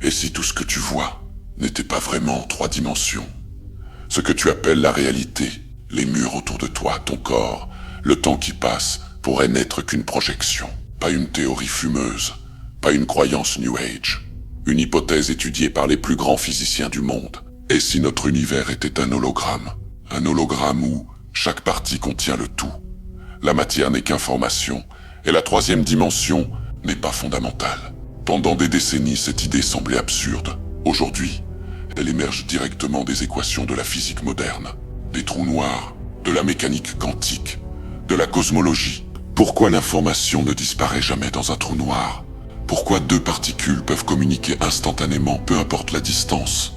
Et si tout ce que tu vois n'était pas vraiment en 3 dimensions? Ce que tu appelles la réalité, les murs autour de toi, ton corps, le temps qui passe, pourrait n'être qu'une projection, pas une théorie fumeuse, pas une croyance New Age, une hypothèse étudiée par les plus grands physiciens du monde. Et si notre univers était un hologramme où chaque partie contient le tout, la matière n'est qu'information, et la 3e dimension n'est pas fondamentale. Pendant des décennies, cette idée semblait absurde. Aujourd'hui, elle émerge directement des équations de la physique moderne, des trous noirs, de la mécanique quantique, de la cosmologie. Pourquoi l'information ne disparaît jamais dans un trou noir? Pourquoi 2 particules peuvent communiquer instantanément, peu importe la distance?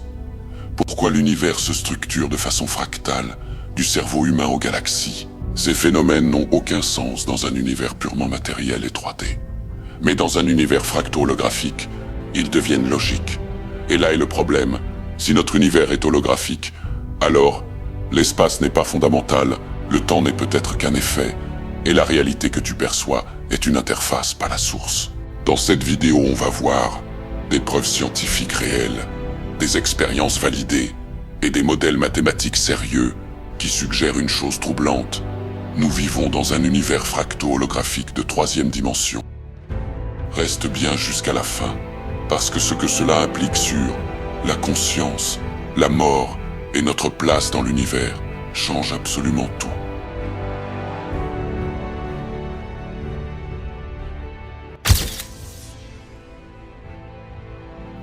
Pourquoi l'univers se structure de façon fractale, du cerveau humain aux galaxies? Ces phénomènes n'ont aucun sens dans un univers purement matériel et 3D. Mais dans un univers fracto-holographique, ils deviennent logiques. Et là est le problème. Si notre univers est holographique, alors l'espace n'est pas fondamental, le temps n'est peut-être qu'un effet, et la réalité que tu perçois est une interface, pas la source. Dans cette vidéo, on va voir des preuves scientifiques réelles, des expériences validées et des modèles mathématiques sérieux qui suggèrent une chose troublante. Nous vivons dans un univers fracto-holographique de 3e dimension. Reste bien jusqu'à la fin, parce que ce que cela implique sur la conscience, la mort et notre place dans l'univers change absolument tout.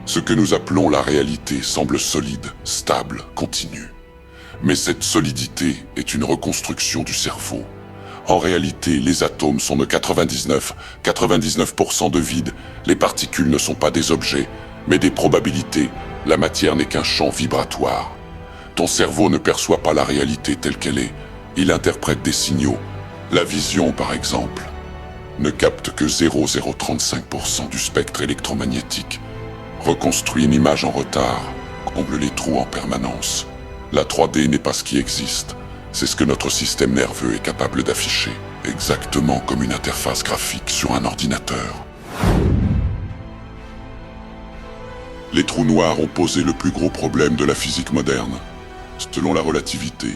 Ce que nous appelons la réalité semble solide, stable, continue. Mais cette solidité est une reconstruction du cerveau. En réalité, les atomes sont de 99% de vide. Les particules ne sont pas des objets, mais des probabilités. La matière n'est qu'un champ vibratoire. Ton cerveau ne perçoit pas la réalité telle qu'elle est. Il interprète des signaux. La vision, par exemple, ne capte que 0,035% du spectre électromagnétique. Reconstruit une image en retard, comble les trous en permanence. La 3D n'est pas ce qui existe. C'est ce que notre système nerveux est capable d'afficher, exactement comme une interface graphique sur un ordinateur. Les trous noirs ont posé le plus gros problème de la physique moderne. Selon la relativité,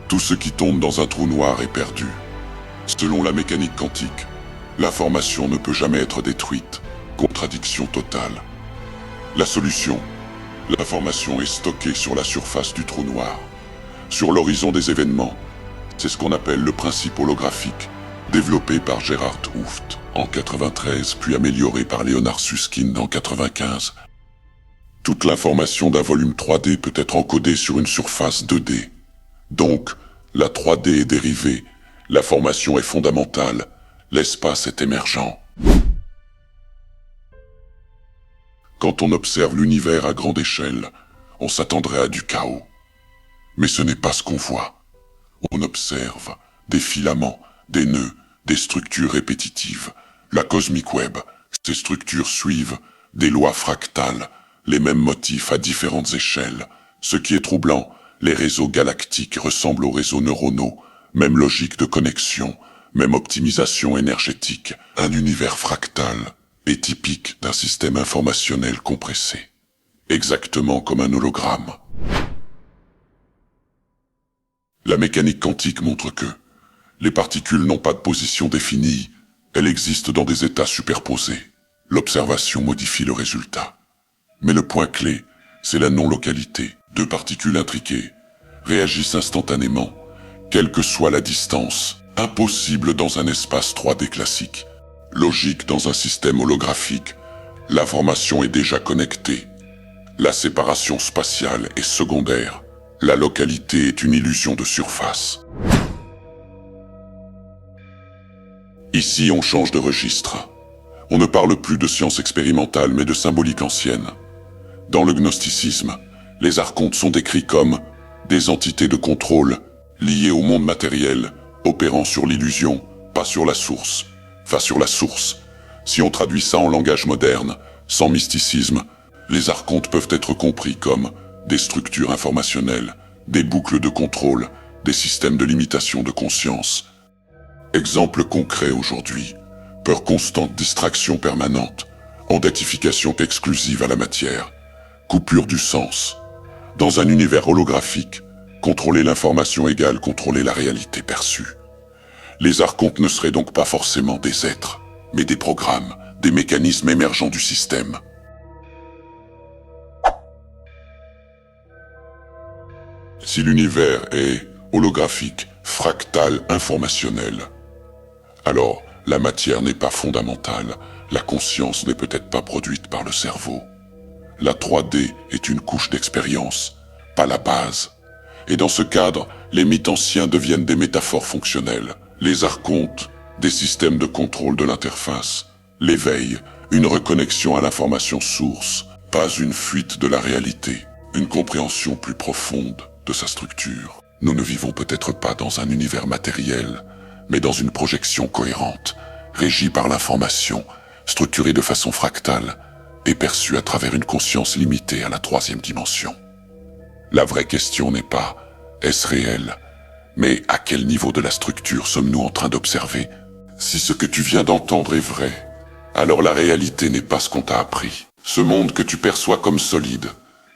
tout ce qui tombe dans un trou noir est perdu. Selon la mécanique quantique, l'information ne peut jamais être détruite. Contradiction totale. La solution, l'information est stockée sur la surface du trou noir. Sur l'horizon des événements, c'est ce qu'on appelle le principe holographique, développé par Gerhard Hooft en 93, puis amélioré par Leonard Susskind en 95. Toute l'information d'un volume 3D peut être encodée sur une surface 2D. Donc, la 3D est dérivée, la formation est fondamentale, l'espace est émergent. Quand on observe l'univers à grande échelle, on s'attendrait à du chaos. Mais ce n'est pas ce qu'on voit. On observe des filaments, des nœuds, des structures répétitives. La Cosmic Web, ces structures suivent des lois fractales, les mêmes motifs à différentes échelles. Ce qui est troublant, les réseaux galactiques ressemblent aux réseaux neuronaux, même logique de connexion, même optimisation énergétique. Un univers fractal est typique d'un système informationnel compressé, exactement comme un hologramme. La mécanique quantique montre que les particules n'ont pas de position définie, elles existent dans des états superposés. L'observation modifie le résultat. Mais le point clé, c'est la non-localité. 2 particules intriquées réagissent instantanément, quelle que soit la distance. Impossible dans un espace 3D classique. Logique dans un système holographique. L'information est déjà connectée. La séparation spatiale est secondaire. La localité est une illusion de surface. Ici, on change de registre. On ne parle plus de science expérimentale, mais de symbolique ancienne. Dans le gnosticisme, les archontes sont décrits comme des entités de contrôle liées au monde matériel, opérant sur l'illusion, pas sur la source. Enfin, sur la source. Si on traduit ça en langage moderne, sans mysticisme, les archontes peuvent être compris comme des structures informationnelles, des boucles de contrôle, des systèmes de limitation de conscience. Exemple concret aujourd'hui, peur constante, distraction permanente, Identification exclusive à la matière. Coupure du sens. Dans un univers holographique, contrôler l'information égale contrôler la réalité perçue. Les archontes ne seraient donc pas forcément des êtres, mais des programmes, des mécanismes émergents du système. Si l'univers est holographique, fractal, informationnel, alors la matière n'est pas fondamentale, la conscience n'est peut-être pas produite par le cerveau. La 3D est une couche d'expérience, pas la base. Et dans ce cadre, les mythes anciens deviennent des métaphores fonctionnelles. Les archontes, des systèmes de contrôle de l'interface. L'éveil, une reconnexion à l'information source, pas une fuite de la réalité, une compréhension plus profonde de sa structure. Nous ne vivons peut-être pas dans un univers matériel, mais dans une projection cohérente, régie par l'information, structurée de façon fractale et perçue à travers une conscience limitée à la 3e dimension. La vraie question n'est pas « est-ce réel ?», mais à quel niveau de la structure sommes-nous en train d'observer? Si ce que tu viens d'entendre est vrai, alors la réalité n'est pas ce qu'on t'a appris. Ce monde que tu perçois comme solide,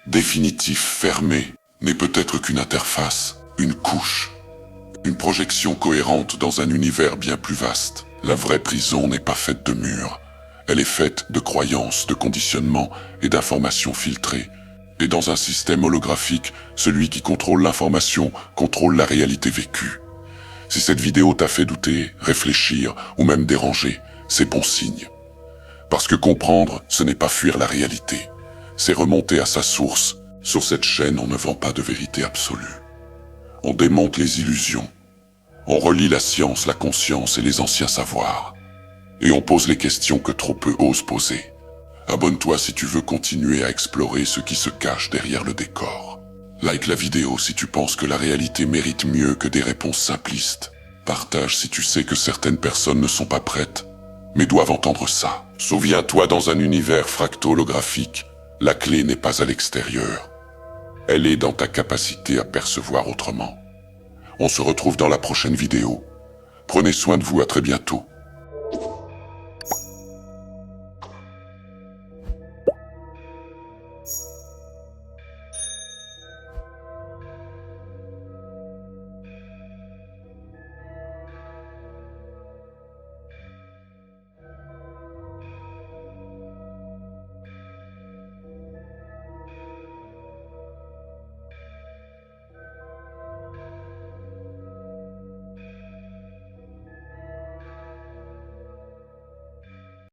définitif, fermé, n'est peut-être qu'une interface, une couche, une projection cohérente dans un univers bien plus vaste. La vraie prison n'est pas faite de murs. Elle est faite de croyances, de conditionnements et d'informations filtrées. Et dans un système holographique, celui qui contrôle l'information contrôle la réalité vécue. Si cette vidéo t'a fait douter, réfléchir ou même déranger, c'est bon signe. Parce que comprendre, ce n'est pas fuir la réalité. C'est remonter à sa source. Sur cette chaîne, on ne vend pas de vérité absolue. On démonte les illusions. On relie la science, la conscience et les anciens savoirs. Et on pose les questions que trop peu osent poser. Abonne-toi si tu veux continuer à explorer ce qui se cache derrière le décor. Like la vidéo si tu penses que la réalité mérite mieux que des réponses simplistes. Partage si tu sais que certaines personnes ne sont pas prêtes, mais doivent entendre ça. Souviens-toi, dans un univers fracto-holographique, la clé n'est pas à l'extérieur. Elle est dans ta capacité à percevoir autrement. On se retrouve dans la prochaine vidéo. Prenez soin de vous, à très bientôt.